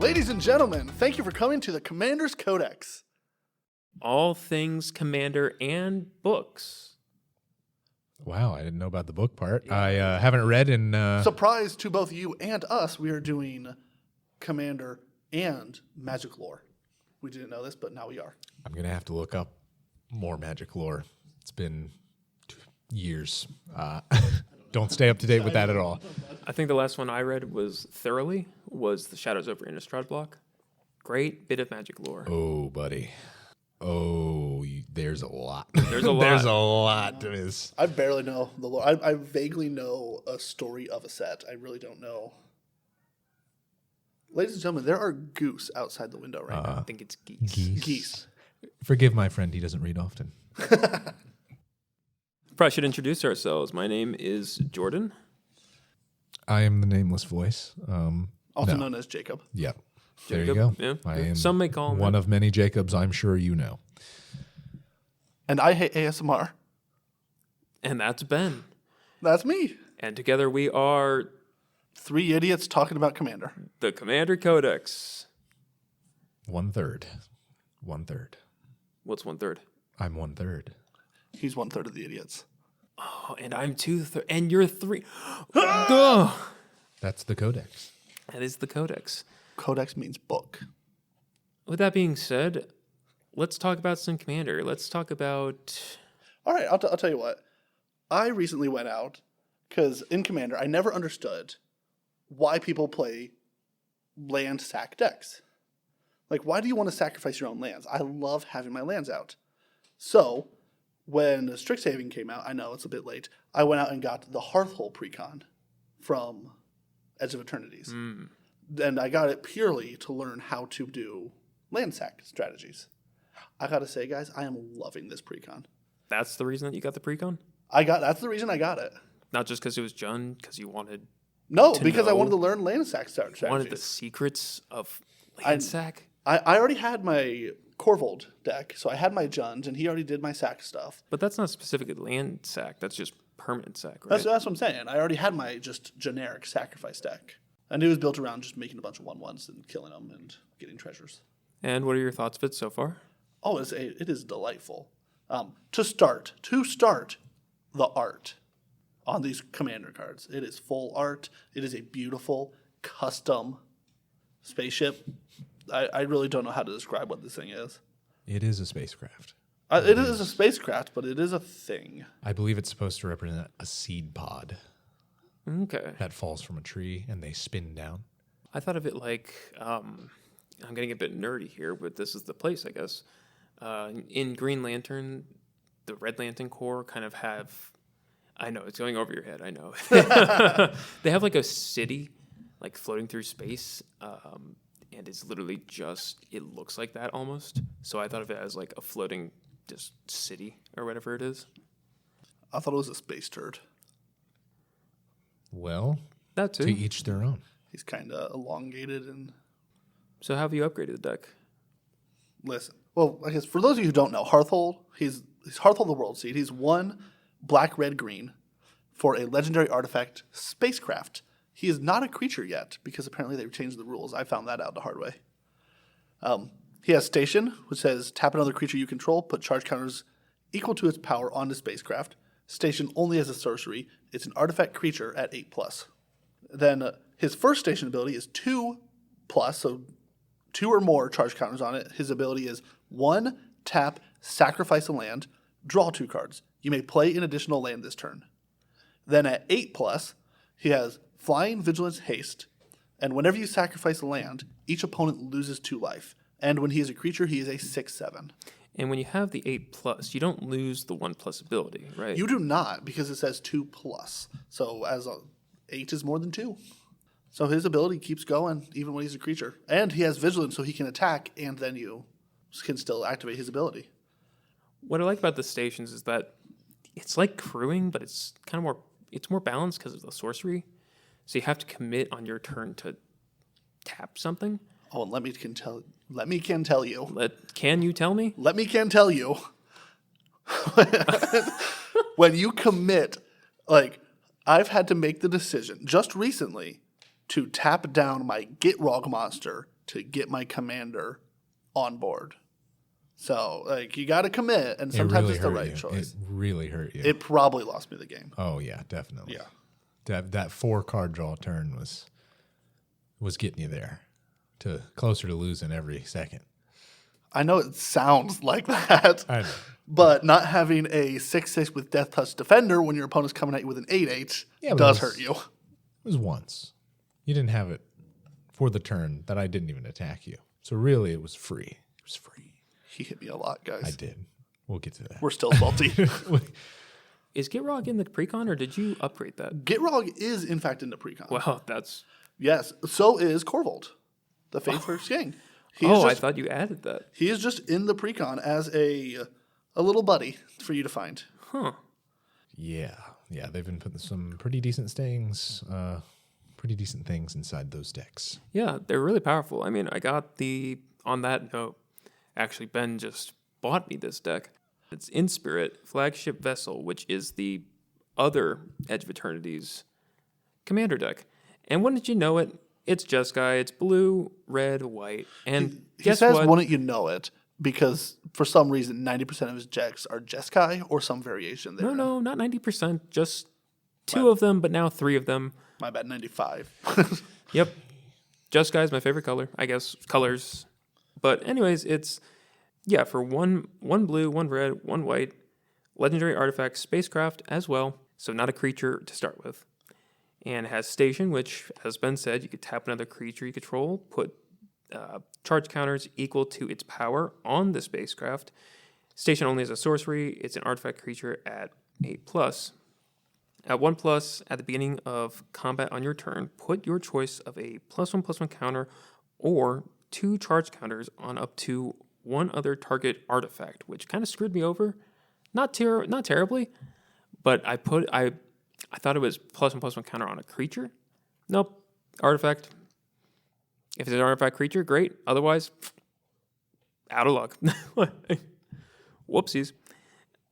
Ladies and gentlemen, thank you for coming to the Commander's Codex. All things Commander and books. Wow, I didn't know about the book part. Yeah. I haven't read in... Surprise to both you and us, we are doing Commander and Magic Lore. We didn't know this, but now we are. I'm going to have to look up more Magic Lore. It's been years. Don't stay up to date with that at all. I think the last one I read was the Shadows over Innistrad block. Great bit of Magic Lore. Oh, buddy. Oh, there's a lot. There's a lot. There's a lot to this. I barely know the lore. I vaguely know a story of a set. I really don't know. Ladies and gentlemen, there are goose outside the window right now. I think it's geese. Geese. Forgive my friend, he doesn't read often. Probably should introduce ourselves. My name is Jordan. I am the nameless voice. Also known as Jacob. Yep. There Jacob, you go. Yeah. I am Some may call him one that. of many Jacobs I'm sure you know. And I hate ASMR. And that's Ben. That's me. And together we are Three idiots talking about Commander. the Commander Codex. 1/3. 1/3. What's 1/3? I'm 1/3. He's 1/3 of the idiots. Oh, and I'm 2/3. And you're 3. Ugh. That's the Codex. That is the Codex. Codex means book. With that being said, let's talk about some Commander. Let's talk about... All right, I'll tell you what. I recently went out because in Commander, I never understood why people play land sack decks. Like, why do you want to sacrifice your own lands? I love having my lands out. So, when Strixhaven came out, I know it's a bit late, I went out and got the Hearthhole Precon from Edge of Eternities. And I got it purely to learn how to do land sack strategies. I gotta say, guys, I am loving this Precon. That's the reason that you got the Precon? That's the reason I got it. Not just because it was Jund, because you wanted... No, because I wanted to learn land sack strategies. Wanted the secrets of land sack? I already had my Corvold deck, so I had my Jund, and he already did my sack stuff. But that's not specifically land sack. That's just permanent sack, right? That's what I'm saying. I already had my just generic sacrifice deck. And it was built around just making a bunch of 1/1s and killing them and getting treasures. And what are your thoughts of it so far? Oh, it is delightful. To start the art on these Commander cards. It is full art. It is a beautiful, custom spaceship. I really don't know how to describe what this thing is. It is a spacecraft. It is a spacecraft, but it is a thing. I believe it's supposed to represent a seed pod Okay. that falls from a tree and they spin down. I thought of it like, I'm getting a bit nerdy here, but this is the place, I guess. In Green Lantern, the Red Lantern Corps kind of have... I know, it's going over your head, I know. They have like a city, like floating through space, and it's literally just, it looks like that almost. So I thought of it as like a floating just city or whatever it is. I thought it was a space turd. Well, That too. to each their own. He's kind of elongated and... So how have you upgraded the deck? Listen. Well, I guess for those of you who don't know, Hearthhold, he's Hearthhold the World Seed. He's 1 black, red, green for a legendary artifact spacecraft. He is not a creature yet because apparently they've changed the rules. I found that out the hard way. He has Station, which says tap another creature you control, put charge counters equal to its power onto spacecraft. Station only as a sorcery. It's an artifact creature at 8+. Then his first Station ability is 2+, so 2 or more charge counters on it. His ability is 1, tap, sacrifice a land, draw 2 cards. You may play an additional land this turn. Then at 8+, he has Flying, Vigilance, Haste, and whenever you sacrifice a land, each opponent loses 2 life. And when he is a creature, he is a 6/7. And when you have the 8+, you don't lose the 1+ ability, right? You do not, because it says 2+. So as 8 is more than 2. So his ability keeps going even when he's a creature. And he has Vigilance, so he can attack, and then you can still activate his ability. What I like about the stations is that it's like crewing, but it's kind of more balanced because of the sorcery. So you have to commit on your turn to tap something. Oh, and let me can tell you. Can you tell me? Let me can tell you. When you commit, like, I've had to make the decision just recently to tap down my Gitrog monster to get my commander on board. So, like, you got to commit, and sometimes it's the right choice. It really hurt you. It probably lost me the game. Oh, yeah, definitely. Yeah. That 4-card draw turn was getting you there, closer to losing every second. I know it sounds like that, I know. but not having a 6/6 with Death Touch Defender when your opponent's coming at you with an 8/8 does hurt you. It was once. You didn't have it for the turn that I didn't even attack you. So really, it was free. It was free. He hit me a lot, guys. I did. We'll get to that. We're still salty. Is Gitrog in the precon, or did you upgrade that? Gitrog is, in fact, in the precon. Well, that's... Yes. So is Corvold, the Faith First King. I thought you added that. He is just in the precon as a little buddy for you to find. Huh. Yeah. They've been putting some pretty decent things inside those decks. Yeah, they're really powerful. I mean, I got on that note, actually, Ben just bought me this deck. It's In Spirit, Flagship Vessel, which is the other Edge of Eternity's commander deck. And wouldn't you know it, it's Jeskai. It's blue, red, white. And he guess says, what? wouldn't you know it? Because for some reason, 90% of his decks are Jeskai or some variation there. No, not 90%. Just 2 of them, but now 3 of them. My bad, 95. Yep. Jeskai is my favorite color, I guess. Colors. But anyways, it's... Yeah, for one blue, 1 red, 1 white, legendary artifact, spacecraft as well, so not a creature to start with. And has station, which, as Ben said, you could tap another creature you control, put charge counters equal to its power on the spacecraft. Station only is a sorcery. It's an artifact creature at 8+. At 1+, at the beginning of combat on your turn, put your choice of a +1/+1 counter or 2 charge counters on up to 1 other target artifact, which kind of screwed me over. Not terribly, but I thought it was +1/+1 counter on a creature. Nope, artifact. If it's an artifact creature, great. Otherwise, out of luck. Whoopsies.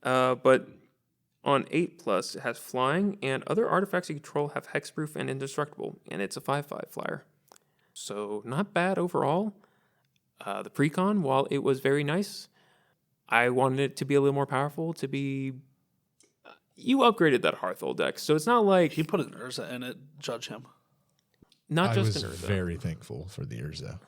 But on 8+, it has flying, and other artifacts you control have hexproof and indestructible, and it's a 5/5 flyer. So not bad overall. The precon, while it was very nice, I wanted it to be a little more powerful, to be... You upgraded that Hearthhold deck, so it's not like... He put an Urza in it. Judge him. Not just I was an Urza. very thankful for the Urza.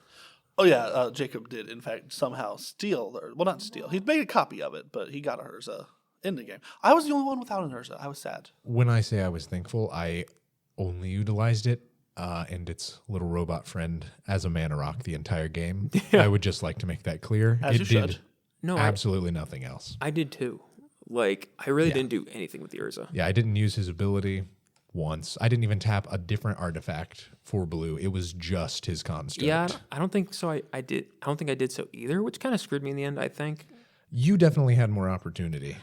Oh, yeah. Jacob did, in fact, somehow steal... Well, not steal. He made a copy of it, but he got a Urza in the game. I was the only one without an Urza. I was sad. When I say I was thankful, I only utilized it and its little robot friend as a mana rock the entire game. Yeah. I would just like to make that clear. As you should. No, absolutely nothing else. I did too. Like, I really didn't do anything with the Urza. Yeah, I didn't use his ability once. I didn't even tap a different artifact for blue. It was just his construct. Yeah, I don't think so. I don't think I did so either, which kind of screwed me in the end, I think. You definitely had more opportunity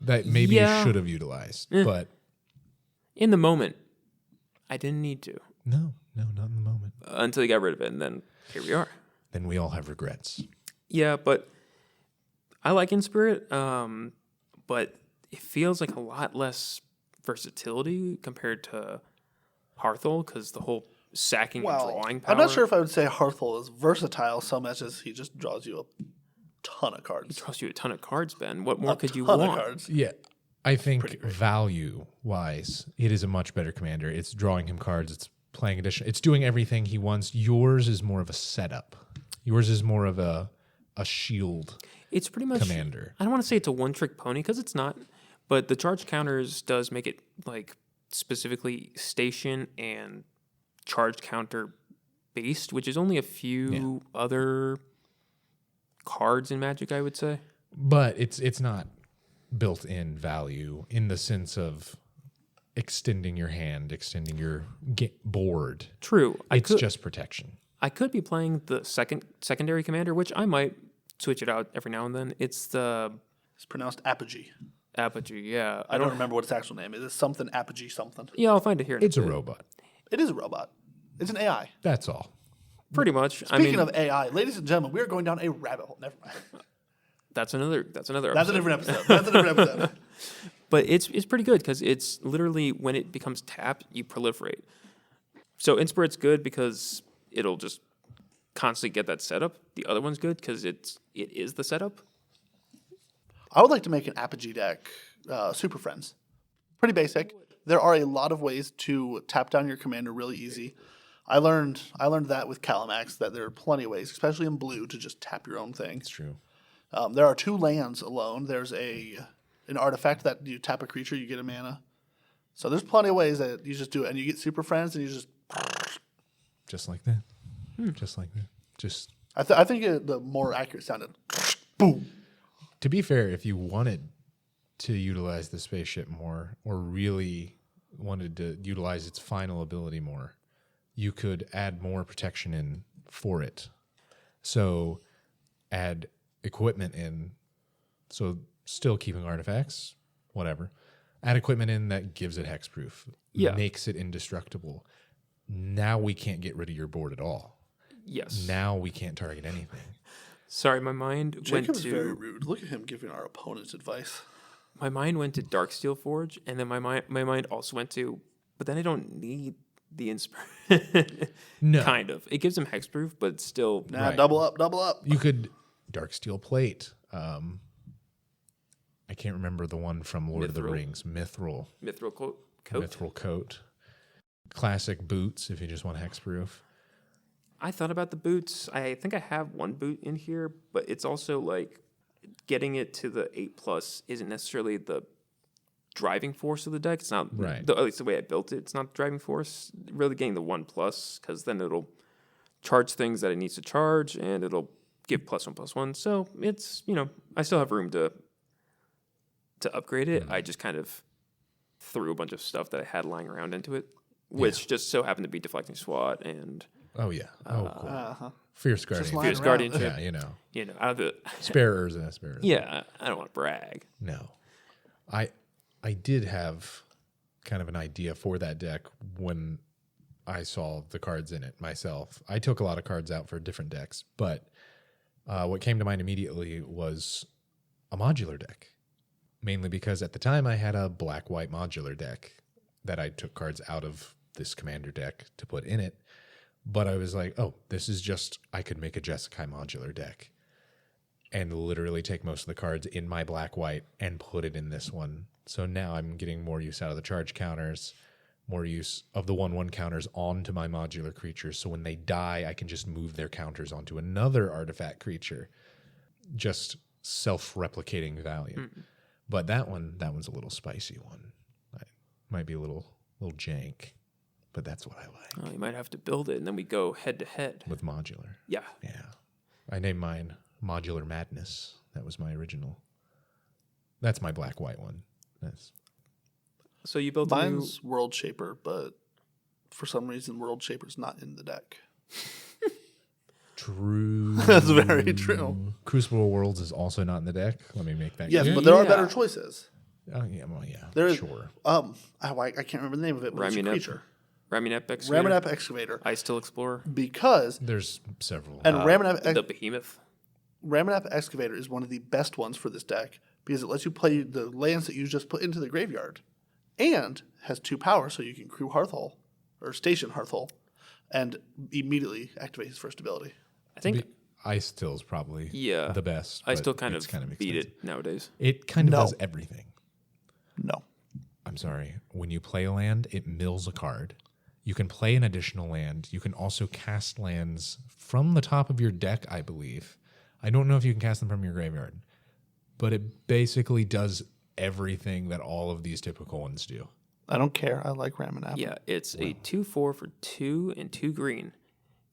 that maybe you should have utilized. But in the moment, I didn't need to. No, not in the moment. Until you got rid of it, and then here we are. Then we all have regrets. Yeah, but I like In Spirit, but it feels like a lot less versatility compared to Hearthhold, because the whole sacking and drawing power. I'm not sure if I would say Hearthhold is versatile so much as he just draws you a ton of cards. He draws you a ton of cards, Ben. What more could you Ton want? of cards. Yeah, I think value-wise, it is a much better commander. It's drawing him cards. It's playing addition. It's doing everything he wants. Yours is more of a setup. Yours is more of a shield. It's pretty much commander. I don't want to say it's a one-trick pony because it's not, but the charge counters does make it like specifically station and charge counter based, which is only a few other cards in Magic, I would say. But it's not built-in value in the sense of extending your hand, extending your board. True. It's just protection. I could be playing the secondary commander, which I might switch it out every now and then. It's pronounced Apogee. Apogee, yeah. I don't remember what its actual name is. It's something Apogee something. Yeah, I'll find it here. It's a robot. It is a robot. It's an AI. That's all. Pretty much. Speaking of AI, ladies and gentlemen, we are going down a rabbit hole. Never mind. That's another episode. That's a different episode. That's a different episode. But it's pretty good because it's literally when it becomes tapped, you proliferate. So In Spirit's good because it'll just constantly get that setup, the other one's good because it is the setup. I would like to make an Apogee deck, Super Friends. Pretty basic. There are a lot of ways to tap down your commander really easy. I learned that with Calamax, that there are plenty of ways, especially in blue, to just tap your own thing. It's true. There are 2 lands alone. There's an artifact that you tap a creature, you get a mana. So there's plenty of ways that you just do it, and you get Super Friends, and you just like that. Just like that. Just. I think the more accurate sounded. Boom. To be fair, if you wanted to utilize the spaceship more, or really wanted to utilize its final ability more, you could add more protection in for it. So add equipment in. So still keeping artifacts, whatever. Add equipment in that gives it hexproof. Yeah. Makes it indestructible. Now we can't get rid of your board at all. Yes. Now we can't target anything. Sorry, my mind went Jacob's to very rude. Look at him giving our opponents advice. Darksteel Forge, and then my mind also went to, but then I don't need the inspiration. No. Kind of. It gives him hexproof, but it's still. Nah, Right. double up. You could Darksteel Plate. I can't remember the one from Lord of the Mithril. Rings. Mithril. Mithril coat. Mithril Coat. Classic boots if you just want hexproof. I thought about the boots. I think I have one boot in here, but it's also like getting it to the 8+ isn't necessarily the driving force of the deck. It's not Right. at least the way I built it. It's not the driving force. Really getting the 1+, because then it'll charge things that it needs to charge, and it'll give +1/+1. So it's I still have room to upgrade it. I just kind of threw a bunch of stuff that I had lying around into it, which just so happened to be deflecting SWAT and Oh, yeah. Oh, cool. Uh-huh. Fierce Guardian. lying Fierce around. Guardianship. Yeah, Out of the Spare Urza. Spare Urza. yeah. I don't want to brag. No. I did have kind of an idea for that deck when I saw the cards in it myself. I took a lot of cards out for different decks, but what came to mind immediately was a modular deck. Mainly because at the time I had a black-white modular deck that I took cards out of this commander deck to put in it. But I was like, oh, this is just, I could make a Jeskai modular deck and literally take most of the cards in my black-white and put it in this one. So now I'm getting more use out of the charge counters, more use of the 1/1 counters onto my modular creatures. So when they die, I can just move their counters onto another artifact creature. Just self-replicating value. But that one's a little spicy one. Might be a little jank, but that's what I like. Oh, you might have to build it, and then we go head to head. With modular. Yeah. Yeah. I named mine Modular Madness. That was my original. That's my black-white one. That's So you built a new. Mine's World Shaper, but for some reason World Shaper's not in the deck. true. That's very true. Crucible Worlds is also not in the deck. Let me make that Yes, clear. but there are Yeah. better choices. Oh, yeah, well, yeah. There is sure. I can't remember the name of it, but it's a Ramunap. creature. Ramunap Excavator. Ramunap Excavator. I Still Explorer. Because There's several. and The Behemoth. Ramunap Excavator is one of the best ones for this deck because it lets you play the lands that you just put into the graveyard, and has 2 power, so you can crew Hearthhole or station Hearthhole, and immediately activate his first ability. I think Ice Still's probably Yeah. the best. I but still kind it's of beat it nowadays. It kind of No. does everything. No. I'm sorry. When you play a land, it mills a card. You can play an additional land. You can also cast lands from the top of your deck, I believe. I don't know if you can cast them from your graveyard, but it basically does everything that all of these typical ones do. I don't care. I like Ramunap. Yeah, it's a 2/4 for 2 and 2 green.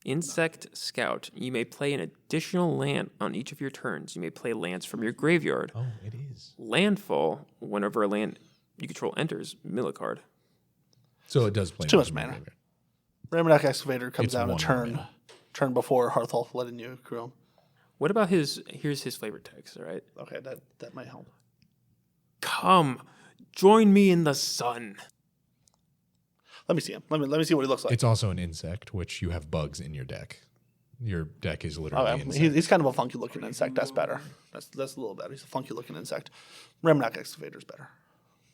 Insect Scout. You may play an additional land on each of your turns. You may play lands from your graveyard. Oh, it is. Landfall. Whenever a land you control enters, mill a card. So it does play too much much mana. graveyard. Ramunap Excavator comes It's out a one turn before Hearthhole, letting you crew him. What about his? Here's his flavor text. All right. Okay, that might help. Come, join me in the sun. Let me see him. Let me see what he looks like. It's also an insect, which you have bugs in your deck. Your deck is literally Okay. insect. He's kind of a funky looking insect. That's better. That's a little better. He's a funky looking insect. Ramunap Excavator's better.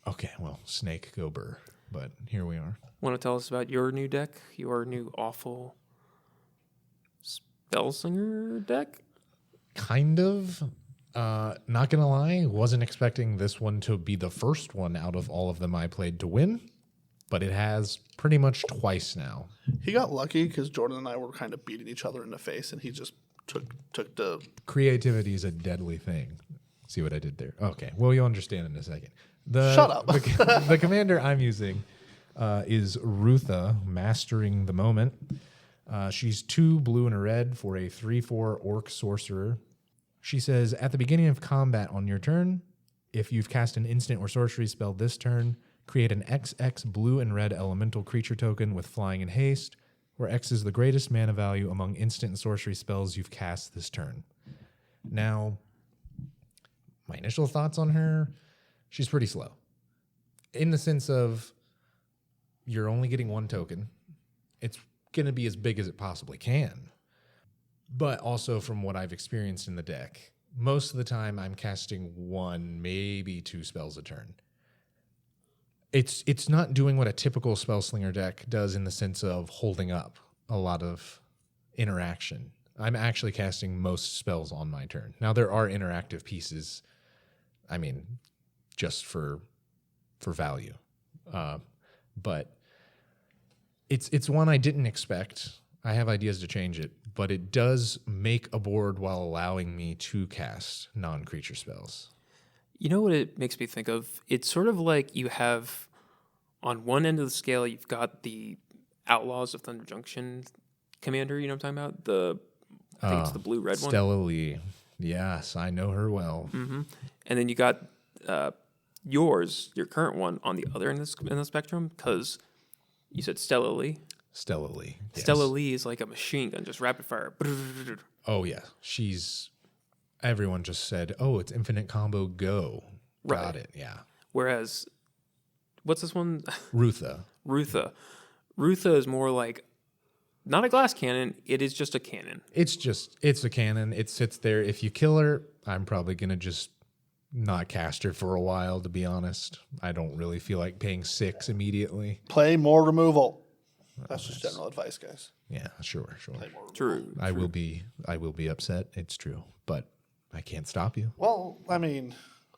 Okay, well, snake go burr. But here we are. Want to tell us about your new deck? Your new awful Spellslinger deck? Kind of. Not gonna lie, wasn't expecting this one to be the first one out of all of them I played to win, but it has pretty much twice now. He got lucky because Jordan and I were kind of beating each other in the face, and he just took the... Creativity is a deadly thing. See what I did there? Okay, well, you'll understand in a second. Shut up. The commander I'm using is Rutha, Mastering the Moment. She's 2 blue and a red for a 3/4 orc sorcerer. She says, at the beginning of combat on your turn, if you've cast an instant or sorcery spell this turn, create an XX blue and red elemental creature token with flying and haste, where X is the greatest mana value among instant and sorcery spells you've cast this turn. Now, my initial thoughts on her, she's pretty slow. In the sense of, you're only getting 1 token. It's going to be as big as it possibly can. But also from what I've experienced in the deck, most of the time I'm casting 1, maybe 2 spells a turn. It's not doing what a typical Spellslinger deck does in the sense of holding up a lot of interaction. I'm actually casting most spells on my turn. Now, there are interactive pieces, I mean, just for value. But it's one I didn't expect. I have ideas to change it, but it does make a board while allowing me to cast non-creature spells. You know what it makes me think of? It's sort of like you have, on one end of the scale, you've got the Outlaws of Thunder Junction commander, you know what I'm talking about? I think it's the blue-red one. Stella Lee. Yes, I know her well. Mm-hmm. And then you got your current one, on the other end of the spectrum, because you said Stella Lee. Stella Lee. Yes. Stella Lee is like a machine gun, just rapid fire. Oh, yeah. Everyone just said, oh, it's infinite combo, go. Right. Got it, yeah. Whereas, what's this one? Rutha. Rutha is more like, not a glass cannon, it is just a cannon. It's a cannon. It sits there. If you kill her, I'm probably going to just not cast her for a while, to be honest. I don't really feel like paying 6 immediately. Play more removal. That's just general advice, guys. Yeah, sure. True. I will be upset. It's true, but I can't stop you. Well, I mean,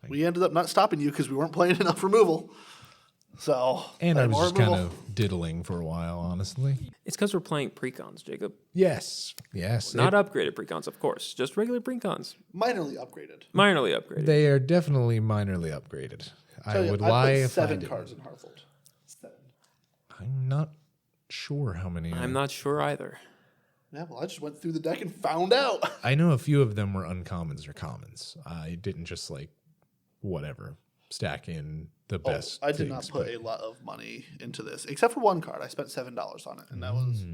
we ended up not stopping you because we weren't playing enough removal. So, and I was more just removal. kind of diddling for a while, honestly. It's because we're playing precons, Jacob. Yes. Not upgraded precons, of course. Just regular precons. Minorly upgraded. Minorly upgraded. They are definitely minorly upgraded. I would lie put if 7 I did. cards in Hearthhold. 7. I'm not sure how many. I'm not sure either. Yeah, well, I just went through the deck and found out. I know a few of them were uncommons or commons. I didn't just stack in the best. I did not put a lot of money into this, except for 1 card. I spent $7 on it, and that was...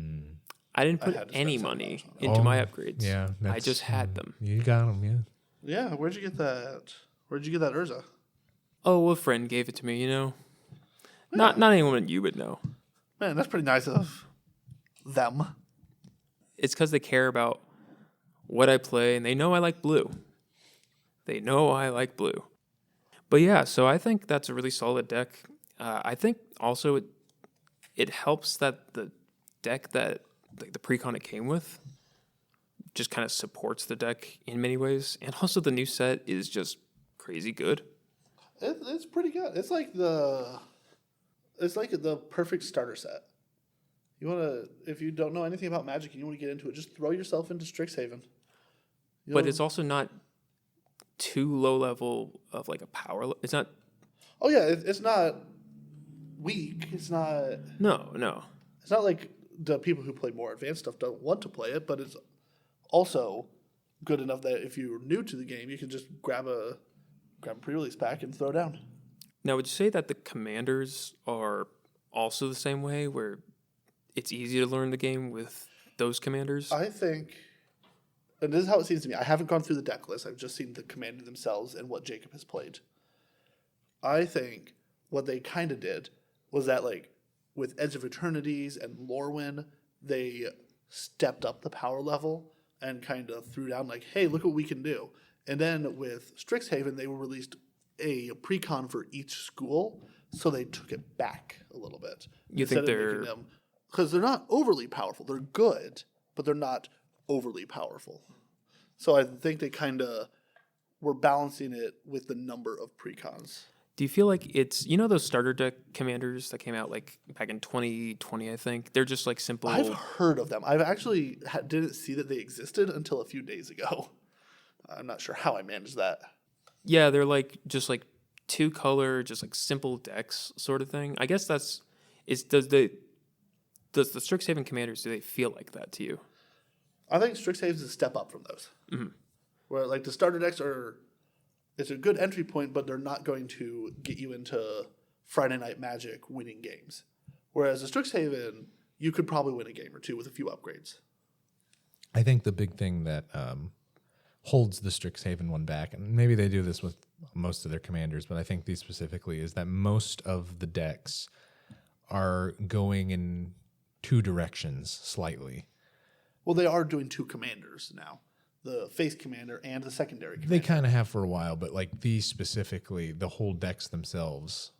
I didn't put had to any spend money $7 into my upgrades. Yeah, I just had them. You got them, yeah. Yeah, where'd you get that? Where'd you get that Urza? Oh, a friend gave it to me, Not anyone you would know. Man, that's pretty nice of them. It's because they care about what I play, and they know I like blue. But yeah, so I think that's a really solid deck. I think also it helps that the deck that the precon it came with just kind of supports the deck in many ways, and also the new set is just crazy good. It's pretty good. It's like the perfect starter set. If you don't know anything about Magic and you want to get into it, just throw yourself into Strixhaven. But it's also not too low level of like a power. It's not. Oh yeah, it's not weak. It's not. No. It's not like the people who play more advanced stuff don't want to play it, but it's also good enough that if you're new to the game, you can just grab a pre-release pack and throw it down. Now, would you say that the commanders are also the same way, where it's easy to learn the game with those commanders? I think, and this is how it seems to me. I haven't gone through the deck list. I've just seen the commander themselves and what Jacob has played. I think what they kind of did was that, with Edge of Eternities and Lorwyn, they stepped up the power level and kind of threw down hey, look what we can do. And then with Strixhaven, they released a precon for each school, so they took it back a little bit. You think they're... Because they're not overly powerful. They're good, but they're not overly powerful. So I think they kind of were balancing it with the number of precons. Do you feel like it's, you know, those starter deck commanders that came out like back in 2020, I think? They're just like simple. I've heard of them. I've actually didn't see that they existed until a few days ago. I'm not sure how I managed that. Yeah, they're like just like 2-color, just like simple decks sort of thing. I guess does the Strixhaven commanders, do they feel like that to you? I think Strixhaven is a step up from those. Mm-hmm. Where like the starter decks it's a good entry point, but they're not going to get you into Friday Night Magic winning games. Whereas the Strixhaven, you could probably win a game or two with a few upgrades. I think the big thing that holds the Strixhaven one back, and maybe they do this with most of their commanders, but I think these specifically, is that most of the decks are going in two directions slightly. Well, they are doing 2 commanders now. The face commander and the secondary commander. They kind of have for a while, but like these specifically, the whole decks themselves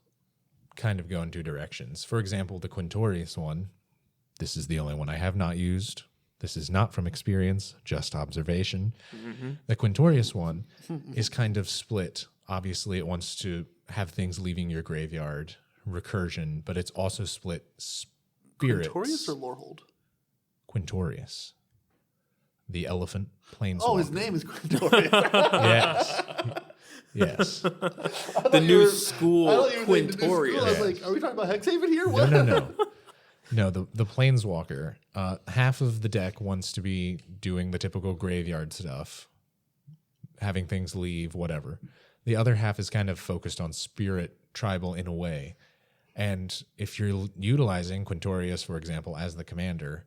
kind of go in 2 directions. For example, the Quintorius one, this is the only one I have not used. This is not from experience, just observation. Mm-hmm. The Quintorius one is kind of split. Obviously, it wants to have things leaving your graveyard, recursion, but it's also split spirits. Quintorius or Lorehold? Quintorius. The elephant planeswalker. Oh, his name is Quintorius. Yes. Yes. The new school Quintorius. I was like, are we talking about Hexhaven here? What? No. No, the planeswalker, half of the deck wants to be doing the typical graveyard stuff, having things leave, whatever. The other half is kind of focused on spirit tribal in a way. And if you're utilizing Quintorius, for example, as the commander,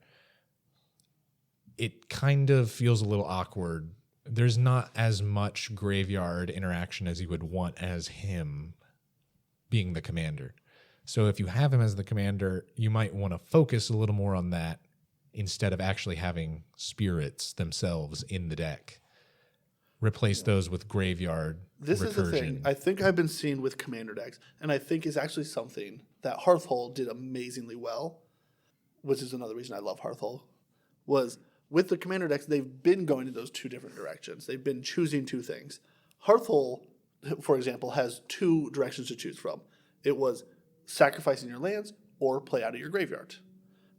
it kind of feels a little awkward. There's not as much graveyard interaction as you would want as him being the commander. So if you have him as the commander, you might want to focus a little more on that instead of actually having spirits themselves in the deck. Replace those with graveyard This recursion. is the thing I think I've been seeing with commander decks, and I think is actually something that Hearthhold did amazingly well, which is another reason I love Hearthhold, was with the commander decks, they've been going in those 2 different directions. They've been choosing 2 things. Hearthhold, for example, has 2 directions to choose from. It was sacrificing your lands or play out of your graveyard.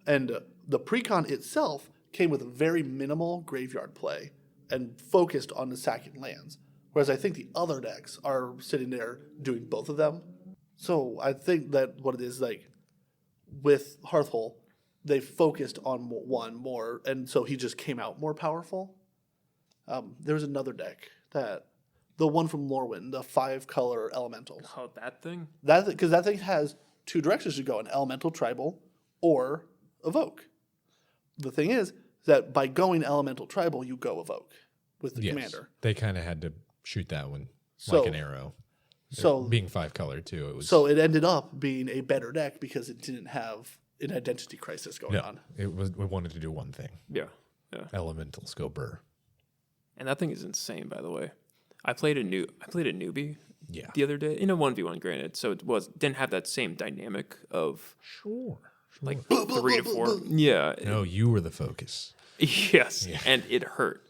And the precon itself came with very minimal graveyard play and focused on the sacking lands. Whereas I think the other decks are sitting there doing both of them. So I think that what it is, like, with Hearthhold, they focused on one more, and so he just came out more powerful. There was another deck, the one from Lorwyn, the 5-color elemental. Oh, that thing? Because that thing has 2 directions to go, an elemental tribal or evoke. The thing is that by going elemental tribal, you go evoke with the commander. They kind of had to shoot that one So- like an arrow. So Being 5-color too, it was it ended up being a better deck because it didn't have an identity crisis going on. it wanted to do one thing. Yeah. Elementals go burr. And that thing is insane, by the way. I played a newbie Yeah. the other day in a 1v1, granted, so it didn't have that same dynamic of Sure. like 3 to 4. Yeah. No, you were the focus. Yes, and it hurt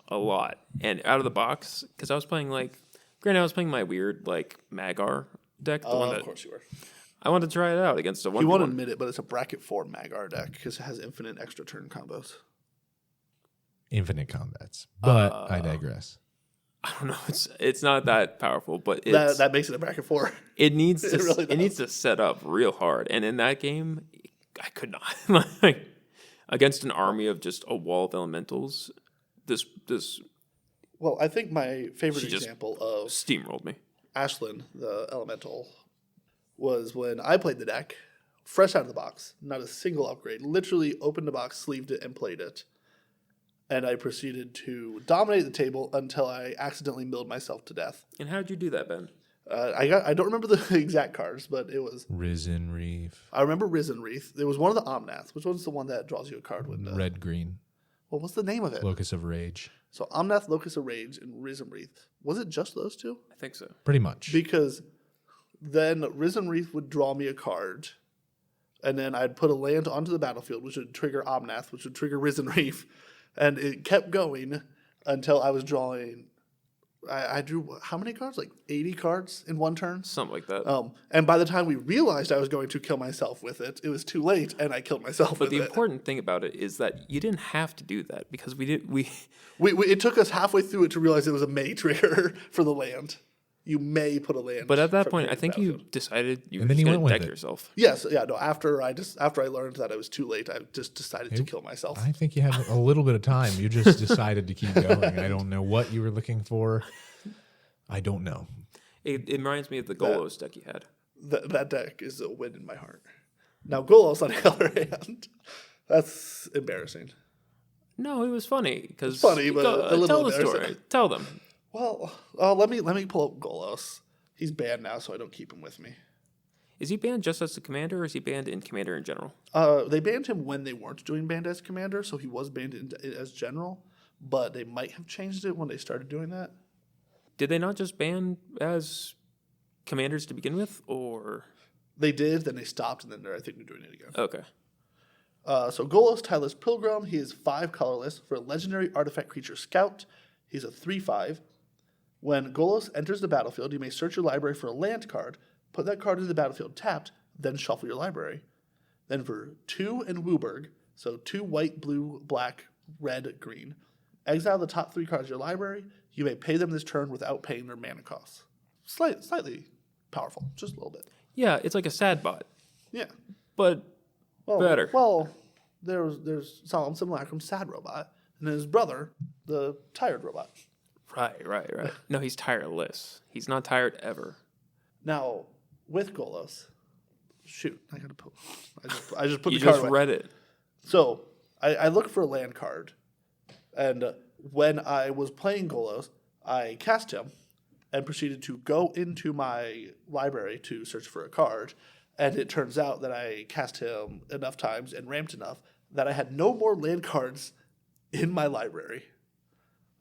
a lot. And out of the box, because I was playing I was playing my weird Magar deck, the one that Of course you were. I wanted to try it out against a 1v1. You won't admit it, but it's a bracket 4 Magar deck because it has infinite extra turn combos. Infinite combats. But I digress. I don't know. It's not that powerful, but it's, That makes it a bracket 4. it needs to really it needs to set up real hard. And in that game, I could not against an army of just a wall of elementals. This Well, I think my favorite She just- example of steamrolled me. Ashlyn, the elemental, was when I played the deck, fresh out of the box, not a single upgrade, literally opened the box, sleeved it, and played it. And I proceeded to dominate the table until I accidentally milled myself to death. And how'd you do that, Ben? I don't remember the exact cards, but it was... Risen Reef. I remember Risen Wreath. It was one of the Omnaths. Which one's the one that draws you a card when... Red Green. Well, what's the name of it? Locus of Rage. So Omnath, Locus of Rage, and Risen Wreath. Was it just those 2? I think so. Pretty much. Because then Risen Wreath would draw me a card, and then I'd put a land onto the battlefield, which would trigger Omnath, which would trigger Risen Wreath, And it kept going until I was drawing. I drew how many cards? Like 80 cards in one turn? Something like that. And by the time we realized I was going to kill myself with it, it was too late, and I killed myself But with the it. important thing about it is that you didn't have to do that because we It took us halfway through it to realize it was a may trigger for the land. You may put a land. But at that from point, I the think you battlefield. decided you And were then just you going went to with deck it. yourself. Yes, yeah, no. After I learned that I was too late, I just decided to kill myself. I think you had a little bit of time. You just decided to keep going. I don't know what you were looking for. I don't know. It reminds me of the Golos deck you had. That deck is a win in my heart. Now Golos, on the other hand, that's embarrassing. No, it was funny because It's funny, but a little tell the embarrassing. story. Tell them. Well, let me pull up Golos. He's banned now, so I don't keep him with me. Is he banned just as the commander, or is he banned in commander in general? They banned him when they weren't doing banned as commander, so he was banned as general. But they might have changed it when they started doing that. Did they not just ban as commanders to begin with, or They did, then they stopped, and then I think they're doing it again. okay? So Golos, Tireless Pilgrim, he is 5 colorless for a legendary artifact creature scout. He's a 3/5. When Golos enters the battlefield, you may search your library for a land card, put that card into the battlefield tapped, then shuffle your library. Then for 2 and Wooburg, so 2 white, blue, black, red, green, exile the top 3 cards of your library. You may pay them this turn without paying their mana costs. Slightly powerful, just a little bit. Yeah, it's like a sad bot, Yeah. but better. Well, there's Solemn Simulacrum, Sad Robot, and then his brother, the Tired Robot. Right. No, he's tireless. He's not tired ever. Now, with Golos, shoot, I gotta put. I just put You the card just away. read it. So I looked for a land card, and when I was playing Golos, I cast him and proceeded to go into my library to search for a card. And it turns out that I cast him enough times and ramped enough that I had no more land cards in my library,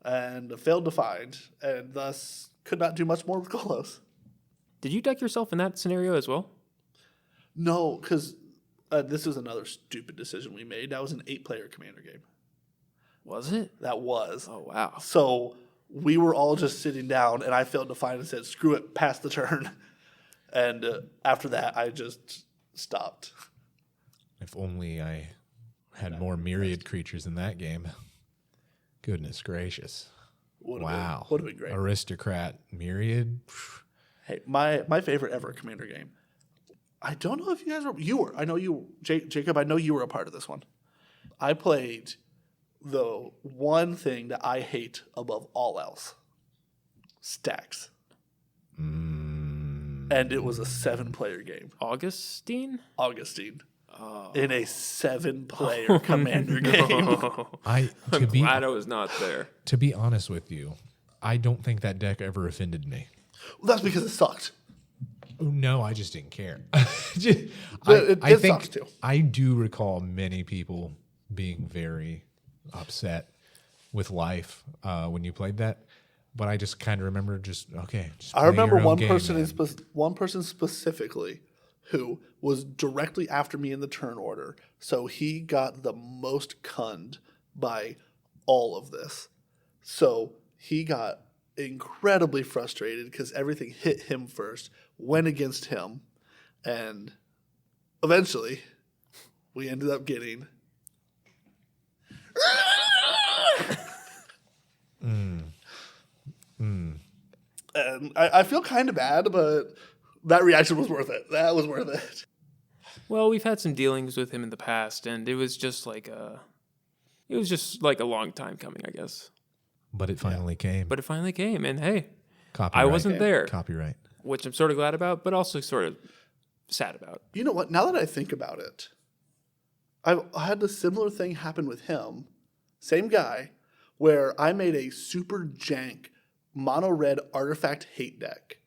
and failed to find, and thus could not do much more with Golos. Did you deck yourself in that scenario as well? No, because this was another stupid decision we made. That was an 8-player commander game. Was it? That was. Oh wow. So we were all just sitting down, and I failed to find and said, screw it, pass the turn. And after that, I just stopped. If only I had more myriad creatures in that game. Goodness gracious. Would Wow. have been great. Aristocrat myriad. Hey, my favorite ever commander game. I don't know if you guys were. You were. I know you, Jacob. I know you were a part of this one. I played the one thing that I hate above all else: stacks. And it was a 7-player game. Augustine? Augustine. In a 7-player commander game. I'm glad I was not there. To be honest with you, I don't think that deck ever offended me. Well, that's because it sucked. Oh, no, I just didn't care. It I sucks too. I do recall many people being very upset with life when you played that. But I just kind of remember just I remember one one person specifically who was directly after me in the turn order. So he got the most cunned by all of this. So he got incredibly frustrated because everything hit him first, went against him, and eventually we ended up getting And I feel kind of bad, but that reaction was worth it. That was worth it. Well, we've had some dealings with him in the past, and it was just like a long time coming, I guess. But it finally came. But it finally came, and hey, Copyright. I wasn't there, Copyright. which I'm sort of glad about, but also sort of sad about. You know what? Now that I think about it, I had a similar thing happen with him, same guy, where I made a super jank mono red artifact hate deck.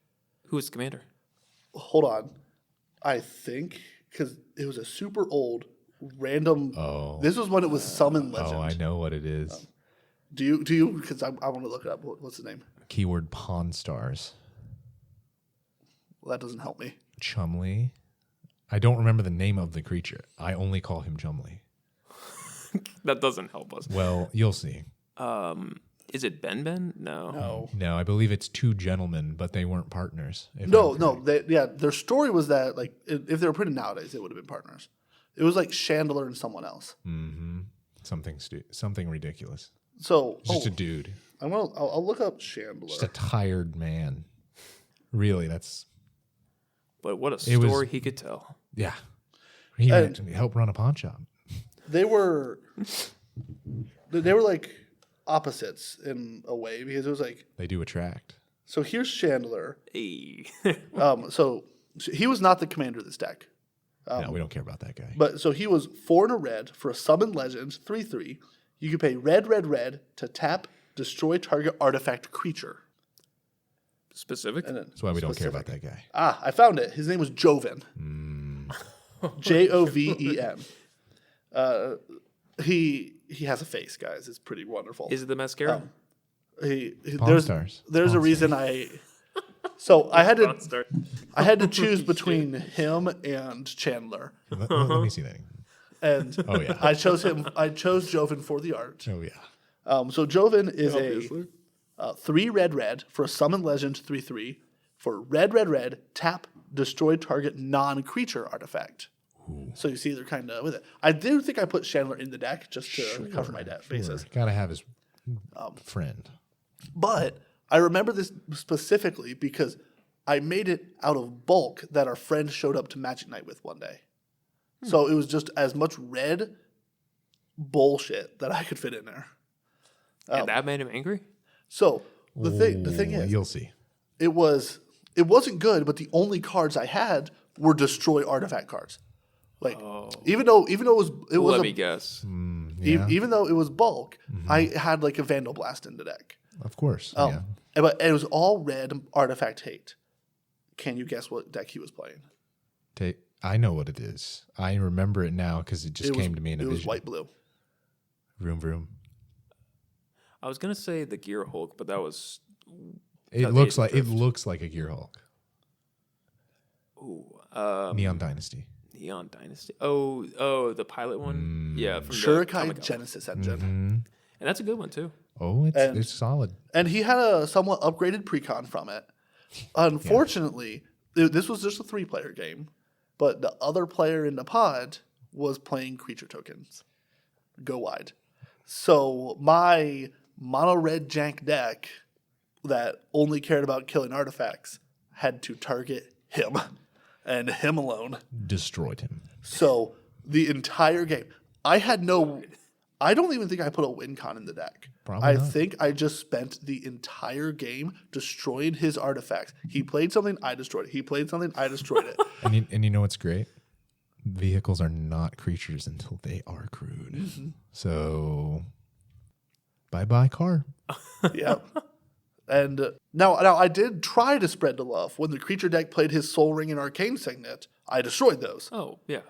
Who was the commander? Hold on, I think because it was a super old random. Oh. This was when it was Summon Legend. Oh, I know what it is. Do you? Because I want to look it up. What's the name? Keyword Pawn Stars. Well, that doesn't help me. Chumley. I don't remember the name of the creature. I only call him Chumley. That doesn't help us. Well, you'll see. Is it Ben? No. No, I believe it's two gentlemen, but they weren't partners. No. Their story was that like if they were printed nowadays, it would have been partners. It was like Chandler and someone else. Mm-hmm. Something ridiculous. So Just a dude. I'll look up Chandler. Just a tired man. Really, that's... But what a story he could tell. Yeah. He helped run a pawn shop. They were like opposites in a way because it was like... They do attract. So here's Chandler. Hey. So he was not the commander of this deck. No, we don't care about that guy. But so he was 4 and a red for a summon legend, 3/3. You could pay red to tap, destroy target artifact creature. Specific? That's why we don't care about that guy. Ah, I found it. His name was Joven. Joven. He has a face, guys. It's pretty wonderful. Is it the mascara? There's a reason I. So I had to choose between him and Chandler, Let me see that. and Oh yeah. I chose him. I chose Joven for the art. Oh yeah. So Joven is Obviously. a 3 red for a summon legend 3/3 for red tap destroy target non-creature artifact. Ooh. So you see they're kind of with it. I do think I put Chandler in the deck just to cover my bases. Gotta have his friend. But I remember this specifically because I made it out of bulk that our friend showed up to Magic Night with one day. So it was just as much red bullshit that I could fit in there. And that made him angry? So the thing is, you'll see. it wasn't good, but the only cards I had were destroy artifact cards. Like even though it was Let me guess. Yeah. even though it was bulk, I had like a Vandal Blast in the deck. Of course. Yeah. But it was all red artifact hate. Can you guess what deck he was playing? I know what it is. I remember it now because it came to me in a vision. It was white blue. Vroom vroom. I was gonna say the Gear Hulk, but that was. It looks like a Gear Hulk. Ooh, Neon Dynasty. Neon Dynasty. Oh, the pilot one. Yeah, from the Shurikai Comic Con. Genesis engine. And that's a good one too. Oh, it's solid. And he had a somewhat upgraded precon from it. Unfortunately, this was just a 3-player game, but the other player in the pod was playing creature tokens. Go wide. So my mono red jank deck that only cared about killing artifacts had to target him and him alone. Destroyed him. So the entire game, I don't even think I put a win con in the deck. Probably not. think I just spent the entire game destroying his artifacts. He played something, I destroyed it. He played something, I destroyed it. And you know what's great? Vehicles are not creatures until they are crewed. Mm-hmm. So, bye-bye car. Yeah. And now I did try to spread the love. When the creature deck played his Soul Ring and Arcane Signet, I destroyed those. Oh, yeah.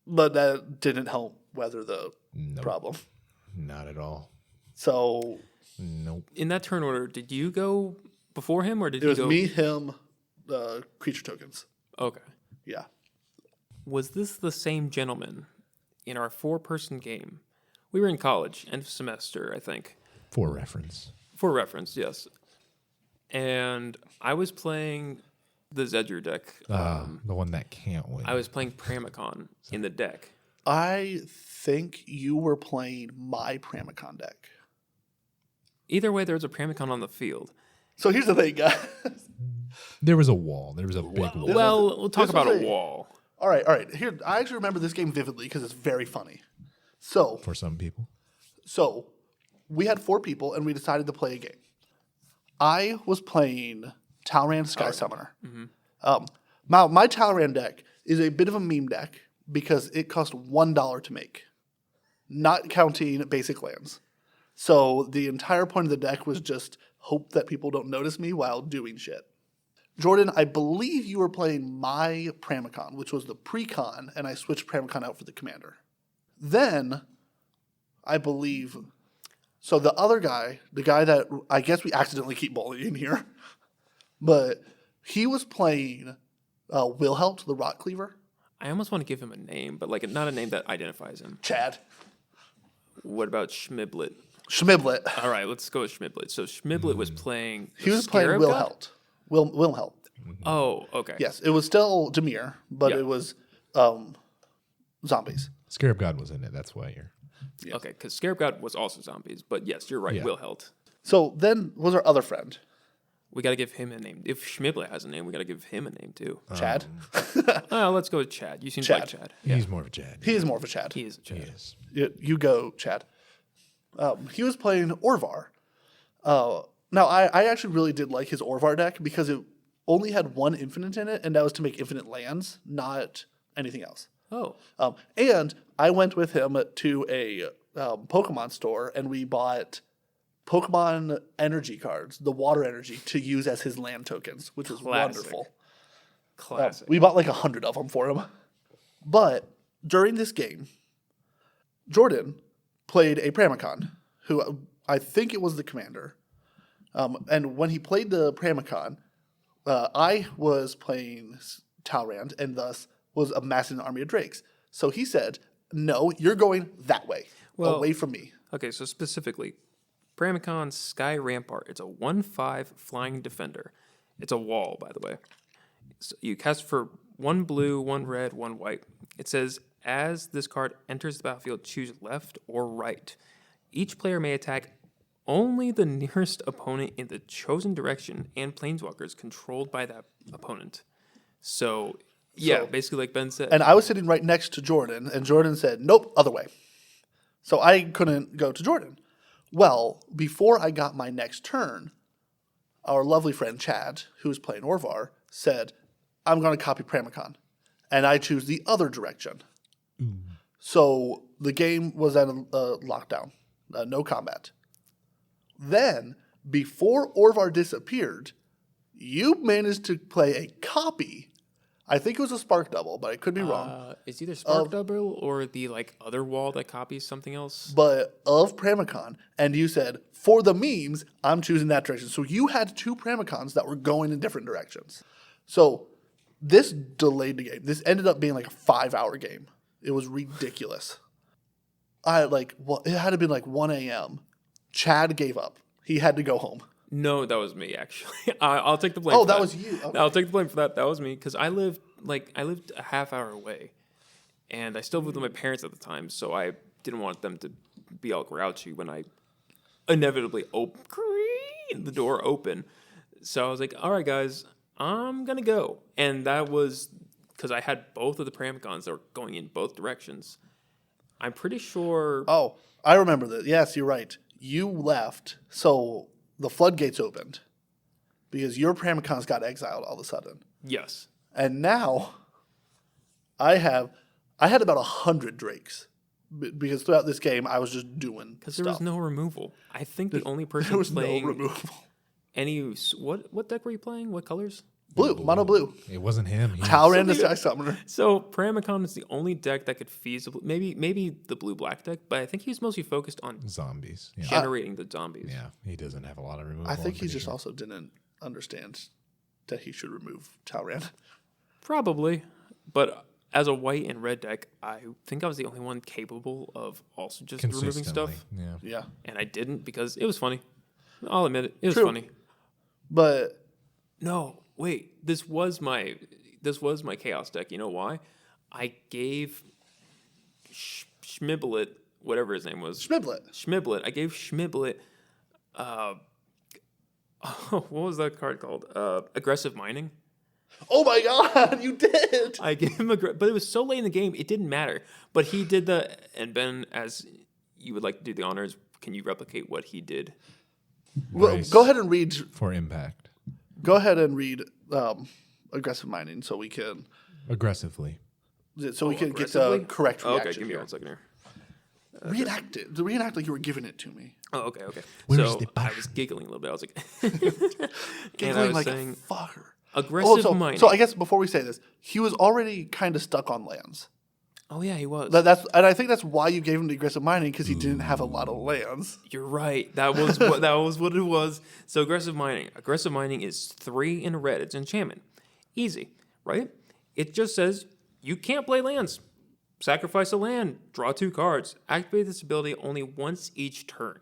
But that didn't help weather the problem. Not at all. So Nope. In that turn order, did you go before him or did it you was go? me, him, creature tokens. Okay. Yeah. Was this the same gentleman in our 4-person game? We were in college, end of semester, I think. For reference. For reference, yes. And I was playing the Zedger deck. The one that can't win. I was playing Pramicon in the deck. I think you were playing my Pramicon deck. Either way, there was a Pramicon on the field. So here's the thing, guys. There was a wall. There was a big wall. Well, we'll talk this about was a wall. All right. Here, I actually remember this game vividly because it's very funny. So For some people. We had 4 people and we decided to play a game. I was playing Talrand Sky Summoner. Mm-hmm. My Talrand deck is a bit of a meme deck because it cost $1 to make, not counting basic lands. So the entire point of the deck was just hope that people don't notice me while doing shit. Jordan, I believe you were playing my Pramicon, which was the pre-con, and I switched Pramicon out for the commander. Then, I believe... So the other guy, the guy that I guess we accidentally keep bullying here, but he was playing Wilhelt, the Rock Cleaver. I almost want to give him a name, but like not a name that identifies him. Chad. What about Schmiblet? Schmiblet. All right, let's go with Schmiblet. So Schmiblet was playing. He was playing Scarab God? Wilhelm. Oh, okay. Yes, it was still Demir, but Yeah. it was zombies. Scarab God was in it. That's why you're. Okay, because Scarab God was also zombies. But yes, you're right. Yeah. Wilheld. So then was our other friend, We got to give him a name. If Schmiblet has a name, we got to give him a name too. Chad. Let's go with Chad. You seem to like Chad. Yeah. He's more of a Chad. He is more of a Chad. He is a Chad. Yes. You go, Chad. He was playing Orvar. Now, I actually really did like his Orvar deck because it only had one infinite in it, and that was to make infinite lands, not anything else. Oh, And I went with him to a Pokemon store, and we bought Pokemon energy cards, the water energy, to use as his land tokens, which was Classic. wonderful. classic. We bought like 100 of them for him. But during this game, Jordan played a Pramicon, who I think it was the commander. And when he played the Pramicon, I was playing Talrand and thus was amassing an army of drakes. So he said, no, you're going that way, away from me. Okay, so specifically, Pramicon Sky Rampart. It's a 1/5 flying defender. It's a wall, by the way. So you cast for 1 blue, 1 red, 1 white. It says, as this card enters the battlefield, choose left or right. Each player may attack only the nearest opponent in the chosen direction and planeswalkers controlled by that opponent. So, yeah, basically like Ben said. And I was sitting right next to Jordan, and Jordan said, nope, other way. So I couldn't go to Jordan. Well, before I got my next turn, our lovely friend Chad, who was playing Orvar, said, I'm going to copy Pramicon. And I choose the other direction. So the game was at a lockdown, no combat. Then, before Orvar disappeared, you managed to play a copy. I think it was a Spark Double, but I could be wrong. It's either Spark Double or the like other wall that copies something else. But of Pramicon, and you said, for the memes, I'm choosing that direction. So you had 2 Pramicons that were going in different directions. So this delayed the game. This ended up being like a 5-hour game. It was ridiculous. It had to be like 1 a.m. Chad gave up. He had to go home. No, that was me actually. I'll take the blame. Oh, for that was you. Okay. I'll take the blame for that. That was me because I lived a half hour away, and I still lived with my parents at the time, so I didn't want them to be all grouchy when I inevitably the door open. So I was like, "All right, guys, I'm gonna go," and that was because I had both of the Pramicons that were going in both directions. I'm pretty sure. Oh, I remember that. Yes, you're right. You left, so the floodgates opened because your Pramicons got exiled all of a sudden. Yes. And now I had about 100 Drakes because throughout this game I was just doing Because there was no removal. I think the only person there was playing no removal. what deck were you playing? What colors? Blue, mono blue. It wasn't him. He was- Talrand the Sky Summoner. So Pramicon is the only deck that could feasibly maybe the blue black deck, but I think he's mostly focused on zombies. Yeah. generating the zombies. Yeah, he doesn't have a lot of removal. I think I'm he pretty just sure. also didn't understand that he should remove Talrand. Probably, but as a white and red deck, I think I was the only one capable of also just removing stuff, Yeah. Yeah. and I didn't because it was funny. I'll admit it. It was True. funny. But No, wait. This was my chaos deck. You know why? I gave Schmiblet, whatever his name was, Schmiblet. I gave Schmiblet. What was that card called? Aggressive Mining. Oh my god, you did! I gave him but it was so late in the game, it didn't matter. But he did and Ben, as you would like to do the honors, can you replicate what he did? Well, Nice. go ahead and read. For impact. Go ahead and read aggressive mining so we can Aggressively. get the aggressively? correct reaction. Okay, give me here. 1 second here. Reenact like you were giving it to me. Oh, okay. Where's So the I button? was giggling a little bit. I was like, and I Giggling was like saying, a fucker. aggressive mining. So I guess before we say this, he was already kind of stuck on lands. Oh yeah, he was. And I think that's why you gave him the aggressive mining because he didn't have a lot of lands. You're right. That was what it was. So aggressive mining. Aggressive mining is 3 in red. It's enchantment. Easy, right? It just says you can't play lands. sacrifice a land, draw 2 cards. Activate this ability only once each turn.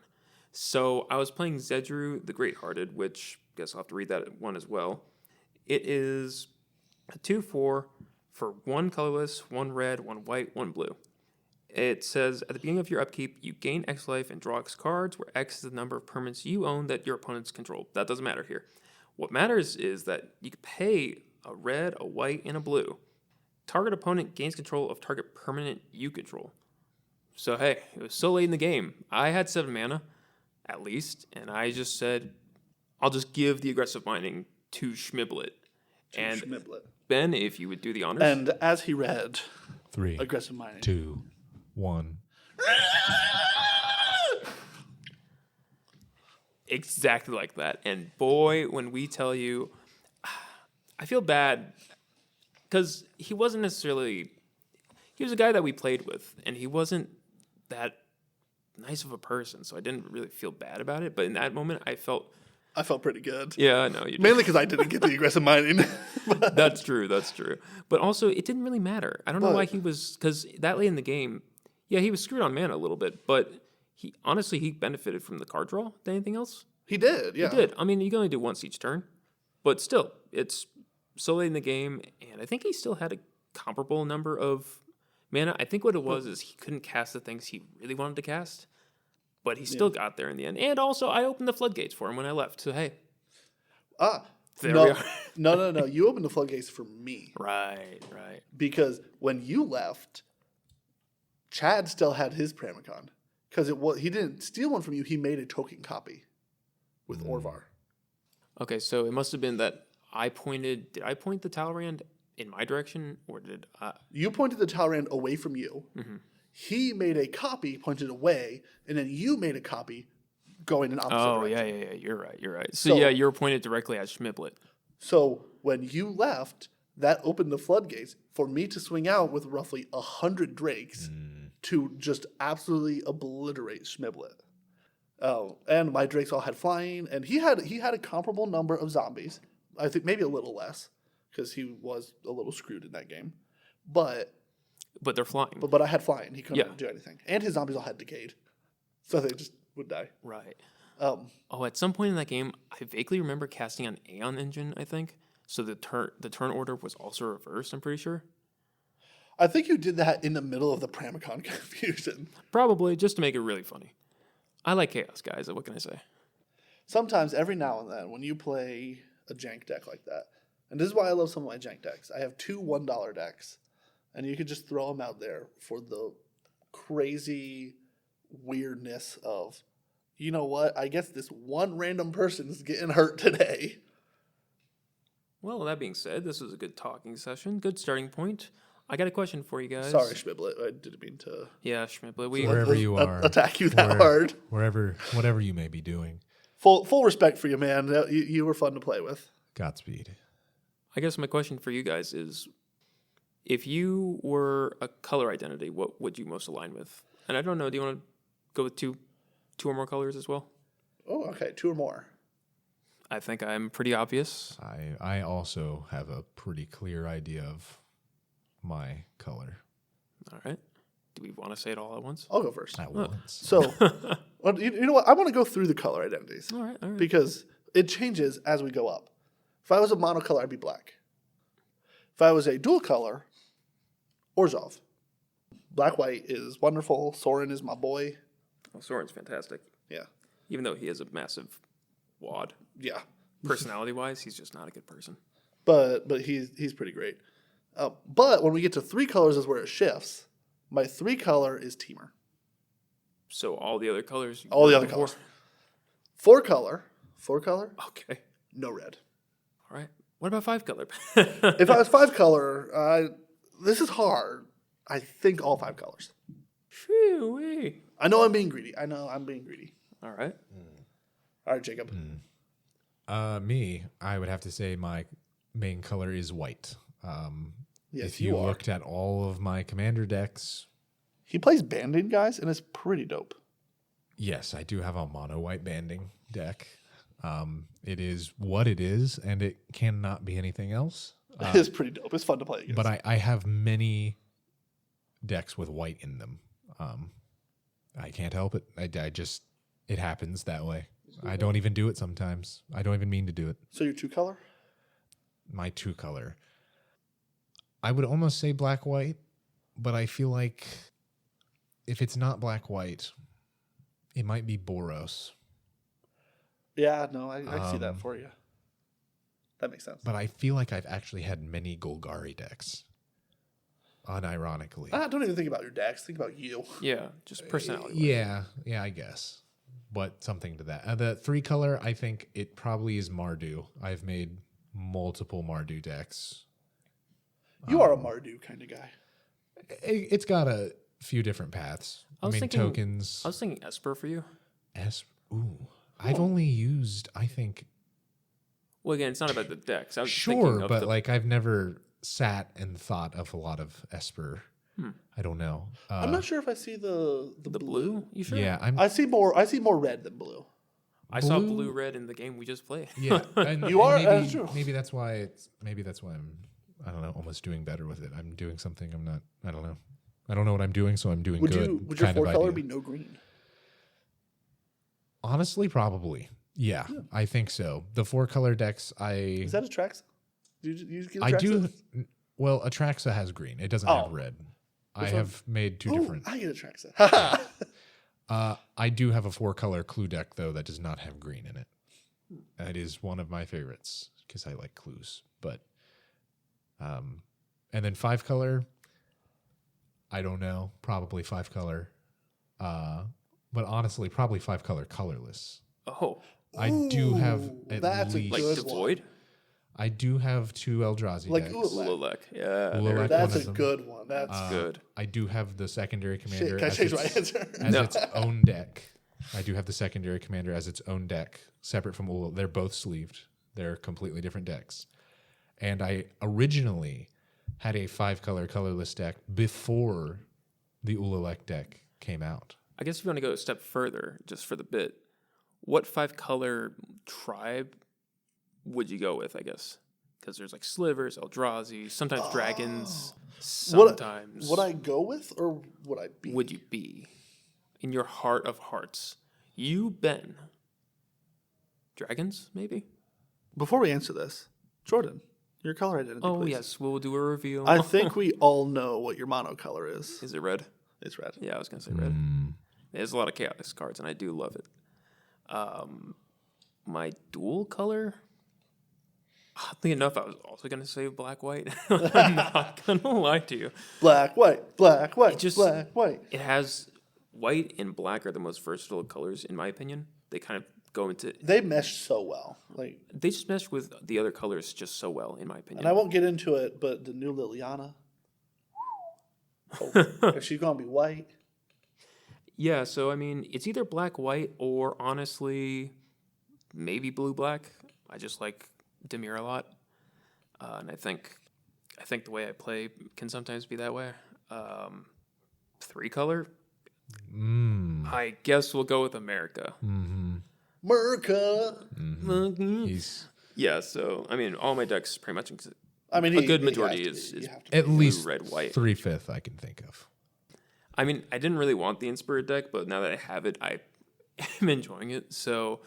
So I was playing Zedru the Great-Hearted, which I guess I'll have to read that one as well. It is a 2/4 for 1 colorless, 1 red, 1 white, 1 blue. It says, at the beginning of your upkeep, you gain X life and draw X cards, where X is the number of permanents you own that your opponents control. That doesn't matter here. What matters is that you can pay a red, a white, and a blue. Target opponent gains control of target permanent you control. So, hey, it was so late in the game. I had 7 mana, at least, and I just said, I'll just give the aggressive mining to Schmiblet. And Schmiblet. Ben, if you would do the honors. And as he read, 3, aggressive mining. 2, 1. Exactly like that. And boy, when we tell you, I feel bad because he wasn't necessarily, he was a guy that we played with, and he wasn't that nice of a person, so I didn't really feel bad about it. But in that moment, I felt pretty good. Yeah, I know. You Mainly because I didn't get the aggressive mining. That's true. But also, it didn't really matter. I don't know why he was, because that late in the game, yeah, he was screwed on mana a little bit, but he benefited from the card draw than anything else. He did, yeah. He did. I mean, you can only do once each turn, but still, it's so late in the game, and I think he still had a comparable number of mana. I think what it was is he couldn't cast the things he really wanted to cast, but he still got there in the end. And also, I opened the floodgates for him when I left, so hey. There we are. No. You opened the floodgates for me. Right. Because when you left, Chad still had his Pramicon. Because he didn't steal one from you, he made a token copy with Orvar. Okay, so it must have been that did I point the Talrand in my direction, or did I? You pointed the Talrand away from you. Mm-hmm. He made a copy, pointed away, and then you made a copy going in opposite direction. Yeah, you're right. So yeah, you were pointed directly at Schmiblet. So when you left, that opened the floodgates for me to swing out with roughly 100 Drakes to just absolutely obliterate Schmiblet. Oh, and my Drakes all had flying, and he had a comparable number of zombies. I think maybe a little less, because he was a little screwed in that game. But they're flying. But I had flying. He couldn't do anything. And his zombies all had decayed. So they just would die. Right. At some point in that game, I vaguely remember casting on Aeon Engine, I think. So the turn order was also reversed, I'm pretty sure. I think you did that in the middle of the Pramicon confusion. Probably, just to make it really funny. I like chaos, guys. What can I say? Sometimes, every now and then, when you play a jank deck like that, and this is why I love some of my jank decks, I have 2 $1 decks, and you could just throw them out there for the crazy weirdness of, you know what, I guess this one random person is getting hurt today. Well, that being said, this was a good talking session, good starting point. I got a question for you guys. Sorry, Schmiblet. I didn't mean to. Yeah, Schmiblet. Wherever you are, attack you that hard. Whatever you may be doing. Full respect for you, man. You were fun to play with. Godspeed. I guess my question for you guys is, if you were a color identity, what would you most align with? And I don't know. Do you want to go with two or more colors as well? Oh, okay. 2 or more. I think I'm pretty obvious. I also have a pretty clear idea of my color. All right. Do we want to say it all at once? I'll go first. At once. So, well, you know what? I want to go through the color identities. All right. Because it changes as we go up. If I was a monocolor, I'd be black. If I was a dual color, Orzhov. Black-white is wonderful. Sorin is my boy. Oh, Soren's fantastic. Yeah. Even though he is a massive wad. Yeah. Personality-wise, he's just not a good person. But he's pretty great. But when we get to 3 colors is where it shifts. My 3 color is Teamer. So all the other colors? All the other colors. 4 color. Okay. No red. All right. What about 5 color? If I was 5 color, this is hard. I think all 5 colors. Phew-wee. I know I'm being greedy. All right. All right, Jacob. Me, I would have to say my main color is white. Yes, if you looked at all of my commander decks. He plays banding, guys, and it's pretty dope. Yes, I do have a mono white banding deck. It is what it is, and it cannot be anything else. It is pretty dope. It's fun to play against. But I have many decks with white in them. I can't help it. I just, it happens that way. I don't even do it sometimes. I don't even mean to do it. So your 2-color? My 2-color. I would almost say black-white, but I feel like if it's not black-white, it might be Boros. Yeah, no, I see that for you. That makes sense. But I feel like I've actually had many Golgari decks, unironically. Don't even think about your decks. Think about you. Yeah, just personality. Yeah, I guess. But something to that. The 3-color, I think it probably is Mardu. I've made multiple Mardu decks. You are a Mardu kind of guy. It's got a few different paths. I mean, tokens. I was thinking Esper for you. I've only used, I think. Well, again, it's not about the decks. I was Sure, thinking of but like I've never sat and thought of a lot of Esper. I don't know. I'm not sure if I see the blue. You sure? Yeah, I see more red than blue. I saw blue red in the game we just played. Yeah, and, You are. maybe, That's true. maybe that's why I'm. I don't know. Almost doing better with it. I'm doing something. I'm not. I don't know. I don't know what I'm doing, so I'm doing good. Would your 4-color be no green? Honestly, probably. Yeah, I think so. The 4-color decks, Is that Atraxa? Do you get Atraxa? I do. Well, Atraxa has green. It doesn't have red. I have made two different. I get Atraxa. I do have a 4-color clue deck though that does not have green in it. It is one of my favorites because I like clues. But, and then 5-color. I don't know. Probably 5-color. But honestly, probably 5-color colorless. Oh, I do have at that's a least like good Devoid? I do have 2 Eldrazi Like decks. Ululek. Yeah. Ululek. That's one a of them. good one. That's Good. I do have the secondary commander shit. Can I as change my its- answer? as No. its own deck. I do have the secondary commander as its own deck, separate from Ula. They're both sleeved. They're completely different decks. And I originally had a 5-color colorless deck before the Ululek deck came out. I guess if you want to go a step further, just for the bit, what 5-color tribe would you go with, I guess? Because there's like slivers, Eldrazi, sometimes dragons, sometimes. Would I go with or would I be? Would you be? In your heart of hearts. You, Ben. Dragons, maybe? Before we answer this, Jordan, your color identity, Oh, please. yes. We'll do a reveal. I think we all know what your mono color is. Is it red? It's red. Yeah, I was going to say red. There's a lot of chaos cards, and I do love it. My dual color? Oddly enough, I was also going to say black-white. I'm not going to lie to you. Black, white, black, white, just- black, white. It has white and black are the most versatile colors, in my opinion. They kind of go into... They mesh so well. Like, They just mesh with the other colors just so well, in my opinion. and I won't get into it, but the new Liliana. Oh, she's gonna be white. Yeah, so, I mean, it's either black-white or, honestly, maybe blue-black. I just like Dimir a lot. And I think the way I play can sometimes be that way. 3-color? I guess we'll go with America. Merca. He's Yeah, so, I mean, all my decks pretty much... I mean, a good majority is at least red, white. 3/5 I can think of. I mean, I didn't really want the Inspired deck, but now that I have it, I am enjoying it. So,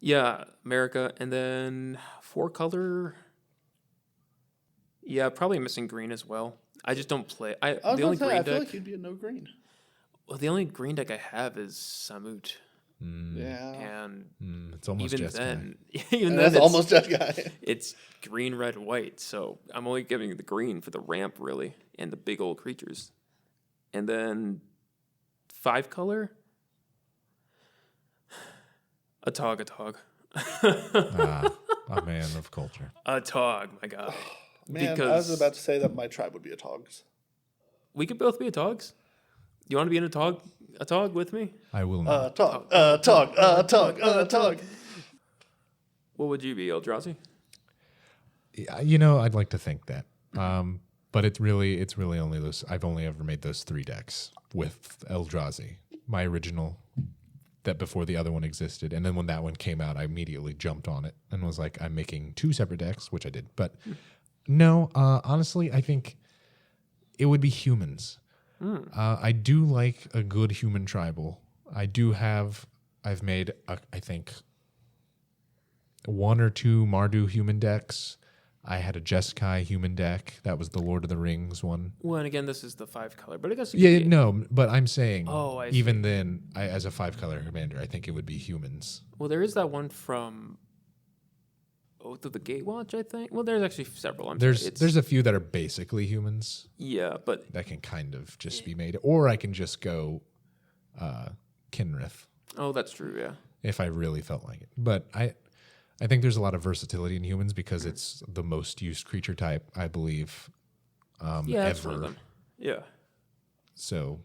yeah, America. And then 4-color... Yeah, probably missing green as well. I just don't play... I the only green I feel deck... like you'd be a no green. Well, the only green deck I have is Samut. Yeah. And It's almost even just then... And Even that's then, almost that guy. it's green, red, white. So I'm only giving the green for the ramp, really, and the big old creatures. And then 5-color? A Tog. A man of culture. A Tog, my God. Man, I was about to say that my tribe would be a Togs. We could both be a Togs. You want to be in a Tog with me? I will not. Tog. What would you be, Eldrazi? You know, I'd like to think that. But it's really only those. I've only ever made those 3 decks with Eldrazi, my original, that before the other one existed. And then when that one came out, I immediately jumped on it and was like, I'm making 2 separate decks, which I did. But no, honestly, I think it would be humans. I do like a good human tribal. I've made, I think, 1 or 2 Mardu human decks. I had a Jeskai human deck. That was the Lord of the Rings one. Well, and again, this is the 5-color, but I guess No, but I'm saying, I even see. then, as a 5-color commander, I think it would be humans. Well, there is that one from Oath of the Gatewatch, I think. Well, there's actually several. There's a few that are basically humans yeah, but that can kind of just be made, or I can just go Kinrith that's true. Yeah. if I really felt like it. But I think there's a lot of versatility in humans because it's the most used creature type, I believe, Yeah, that's ever. one of them. Yeah. So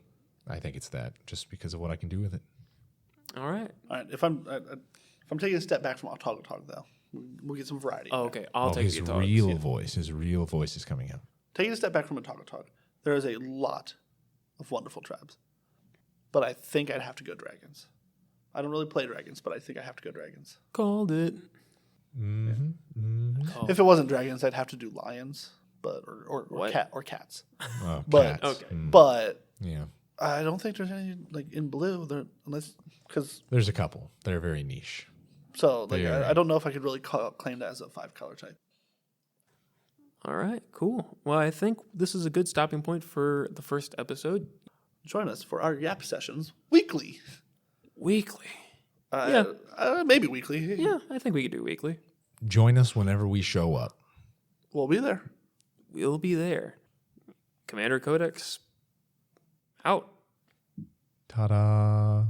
I think it's that, just because of what I can do with it. All right. All right. If I'm taking a step back from Autogatog, though, we'll get some variety. Oh, okay. I'll take his the dogs. his real voice is coming out. Taking a step back from Autogatog, there is a lot of wonderful tribes, but I think I'd have to go dragons. I don't really play dragons, but I think I have to go dragons. Called it. Mm-hmm. Mm-hmm. Oh. If it wasn't dragons, I'd have to do lions, but or What? cats. Oh, But- cats. Okay. But Yeah. I don't think there's any like in blue there unless because There's a couple. They're very niche. so like They are- I don't know if I could really claim that as a 5-color type. All right. Cool. Well, I think this is a good stopping point for the first episode. Join us for our Yap sessions weekly. Weekly. Maybe weekly. Yeah, I think we could do weekly. Join us whenever we show up. We'll be there. We'll be there. Commander Codex out. Ta-da.